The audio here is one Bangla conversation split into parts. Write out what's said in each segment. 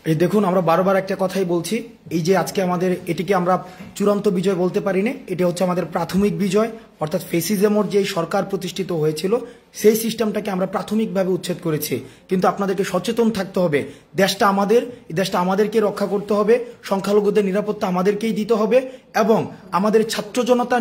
এই দেখুন, আমরা বারবার একটা কথাই বলছি, এই যে আজকে আমাদের এটিকে আমরা চূড়ান্ত বিজয় বলতে পারি না, এটা হচ্ছে আমাদের প্রাথমিক বিজয়। অর্থাৎ ফেসিজমের যে সরকার প্রতিষ্ঠিত হয়েছিল সেই সিস্টেমটাকে আমরা প্রাথমিকভাবে উচ্ছেদ করেছি। কিন্তু আপনাদেরকে সচেতন থাকতে হবে, দেশটা আমাদের, এই দেশটা আমাদেরকে রক্ষা করতে হবে, সংখ্যালঘুদের নিরাপত্তা আমাদেরকেই দিতে হবে এবং আমাদের ছাত্র জনতা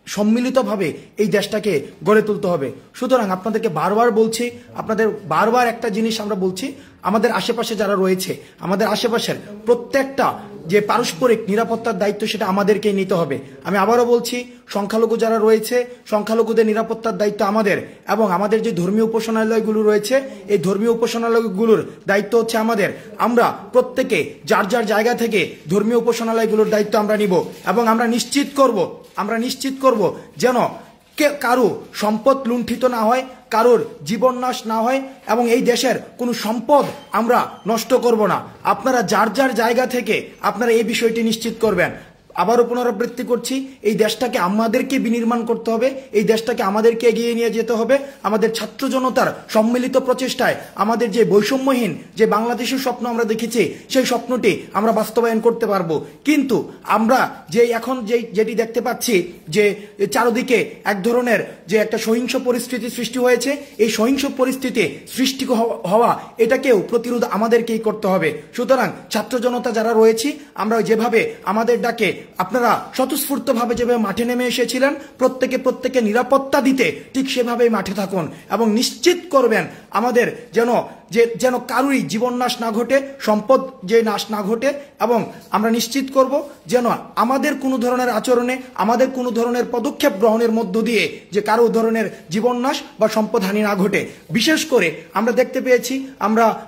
সম্মিলিতভাবে এই দেশটাকে গড়ে তুলতে হবে। সুতরাং আপনাদেরকে বারবার বলছি, আপনাদের বারবার একটা জিনিস আমরা বলছি, আমাদের আশেপাশে যারা রয়েছে, আমাদের আশেপাশের প্রত্যেকটা যে পারস্পরিক নিরাপত্তার দায়িত্ব সেটা আমাদেরকেই নিতে হবে। আমি আবারও বলছি, সংখ্যালঘু যারা রয়েছে সংখ্যালঘুদের নিরাপত্তার দায়িত্ব আমাদের, এবং আমাদের যে ধর্মীয় উপাসনালয়গুলো রয়েছে এই ধর্মীয় উপাসনালয়গুলোর দায়িত্ব হচ্ছে আমাদের। আমরা প্রত্যেকে যার যার জায়গা থেকে ধর্মীয় উপাসনালয়গুলোর দায়িত্ব আমরা নিব এবং আমরা নিশ্চিত করব যেন কারো সম্পদ লুণ্ঠিত না হয়, কারোর জীবন নাশ না হয় এবং এই দেশের কোনো সম্পদ আমরা নষ্ট করব না। আপনারা যার যার জায়গা থেকে আপনারা এই বিষয়টি নিশ্চিত করবেন। আবারও পুনরাবৃত্তি করছি, এই দেশটাকে আমাদেরকে বিনির্মাণ করতে হবে, এই দেশটাকে আমাদেরকে এগিয়ে নিয়ে যেতে হবে। আমাদের ছাত্র জনতার সম্মিলিত প্রচেষ্টায় আমাদের যে বৈষম্যহীন যে বাংলাদেশের স্বপ্ন আমরা দেখেছি সেই স্বপ্নটি আমরা বাস্তবায়ন করতে পারবো। কিন্তু আমরা যে এখন যেটি দেখতে পাচ্ছি যে চারদিকে এক ধরনের যে একটা সহিংস পরিস্থিতি সৃষ্টি হয়েছে, এই সহিংস পরিস্থিতি সৃষ্টি হওয়া এটাকেও প্রতিরোধ আমাদেরকেই করতে হবে। সুতরাং ছাত্র জনতা যারা রয়েছি, আমরা যেভাবে আমাদের ডাকে আপনারা স্বতঃস্ফূর্তভাবে যেভাবে মাঠে নেমে এসেছিলেন, প্রত্যেকে নিরাপত্তা দিতে ঠিক সেভাবেই মাঠে থাকুন এবং নিশ্চিত করবেন আমাদের যেন কারোরই জীবন নাশ না ঘটে, সম্পদ যে নাশ না ঘটে, এবং আমরা নিশ্চিত করব যেন আমাদের কোনো ধরনের আচরণে, আমাদের কোনো ধরনের পদক্ষেপ গ্রহণের মধ্য দিয়ে যে কারো ধরনের জীবন নাশ বা সম্পদহানি না ঘটে। বিশেষ করে আমরা দেখতে পেয়েছি,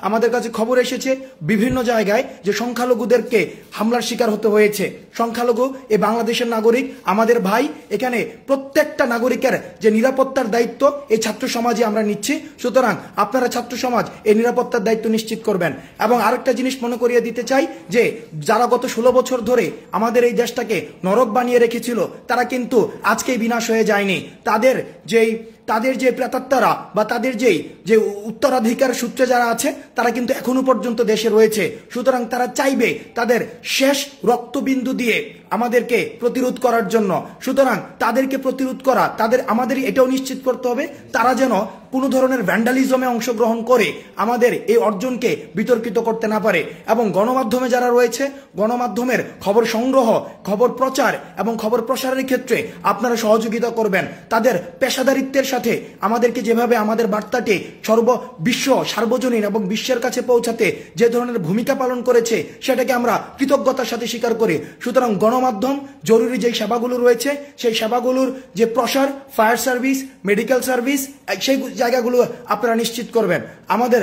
আমাদের কাছে খবর এসেছে বিভিন্ন জায়গায় যে সংখ্যালঘুদেরকে হামলার শিকার হতে হয়েছে। সংখ্যালঘু এই বাংলাদেশের নাগরিক, আমাদের ভাই, এখানে প্রত্যেকটা নাগরিকের যে নিরাপত্তার দায়িত্ব এই ছাত্র সমাজে আমরা নিচ্ছি। সুতরাং আপনারা ছাত্র সমাজ এই নিরাপত্তার দায়িত্ব নিশ্চিত করবেন। এবং আরেকটা জিনিস মনে করিয়ে দিতে চাই যে যারা গত 16 বছর ধরে আমাদের এই দেশটাকে নরক বানিয়ে রেখেছিল তারা কিন্তু আজকেই বিনাশ হয়ে যায়নি। তাদের যে প্রেতাত্মারা বা তাদের যে উত্তরাধিকার সূত্রে যারা আছে তারা কিন্তু এখনো পর্যন্ত দেশে রয়েছে। সুতরাং তারা চাইবে তাদের শেষ রক্তবিন্দু দিয়ে আমাদেরকে প্রতিরোধ করার জন্য। সুতরাং তাদেরকে প্রতিরোধ করা, আমাদের এটাও নিশ্চিত করতে হবে তারা যেন কোনো ধরনের ভ্যান্ডালিজমে অংশগ্রহণ করে আমাদের এই অর্জনকে বিতর্কিত করতে না পারে। এবং গণমাধ্যমে যারা রয়েছে, গণমাধ্যমের খবর সংগ্রহ, খবর প্রচার এবং খবর প্রসারের ক্ষেত্রে আপনারা সহযোগিতা করবেন। তাদের পেশাদারিত্বের সাথে আমাদেরকে যেভাবে আমাদের বার্তাটি সার্বজনীন এবং বিশ্বের কাছে পৌঁছাতে যে ধরনের ভূমিকা পালন করেছে সেটাকে আমরা কৃতজ্ঞতার সাথে স্বীকার করি। সুতরাং গণমাধ্যম জরুরি যে সেবাগুলো রয়েছে সেই সেবাগুলোর যে প্রসার, ফায়ার সার্ভিস, মেডিকেল সার্ভিস, সেই জায়গাগুলো আপনারা নিশ্চিত করবেন। আমাদের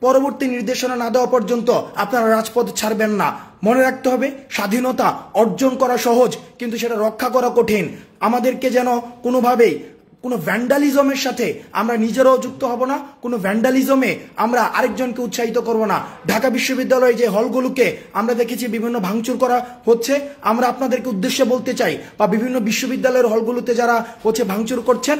পরবর্তী নির্দেশনা না দেওয়া পর্যন্ত আপনারা রাজপথ ছাড়বেন না। মনে রাখতে হবে, স্বাধীনতা অর্জন করা সহজ কিন্তু সেটা রক্ষা করা কঠিন। আমাদেরকে যেন কোনোভাবেই কোনো ভ্যান্ডালিজমের সাথে আমরা নিজেরাও যুক্ত হব না, কোনো ভ্যান্ডালিজমে আমরা আরেকজনকে উৎসাহিত করব না। ঢাকা বিশ্ববিদ্যালয়ে যে হলগুলোকে আমরা দেখেছি বিভিন্ন ভাঙচুর করা হচ্ছে, আমরা আপনাদেরকে উদ্দেশ্যে বলতে চাই, বা বিভিন্ন বিশ্ববিদ্যালয়ের হলগুলোতে যারা ভাঙচুর করছেন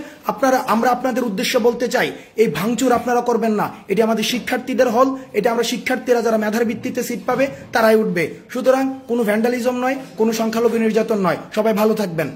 আমরা আপনাদের উদ্দেশ্যে বলতে চাই, এই ভাঙচুর আপনারা করবেন না। এটি আমাদের শিক্ষার্থীদের হল, এটা আমরা শিক্ষার্থীরা যারা মেধার ভিত্তিতে সিট পাবে তারাই উঠবে। সুতরাং কোনো ভ্যান্ডালিজম নয়, কোনো সংখ্যালঘু নির্যাতন নয়। সবাই ভালো থাকবেন।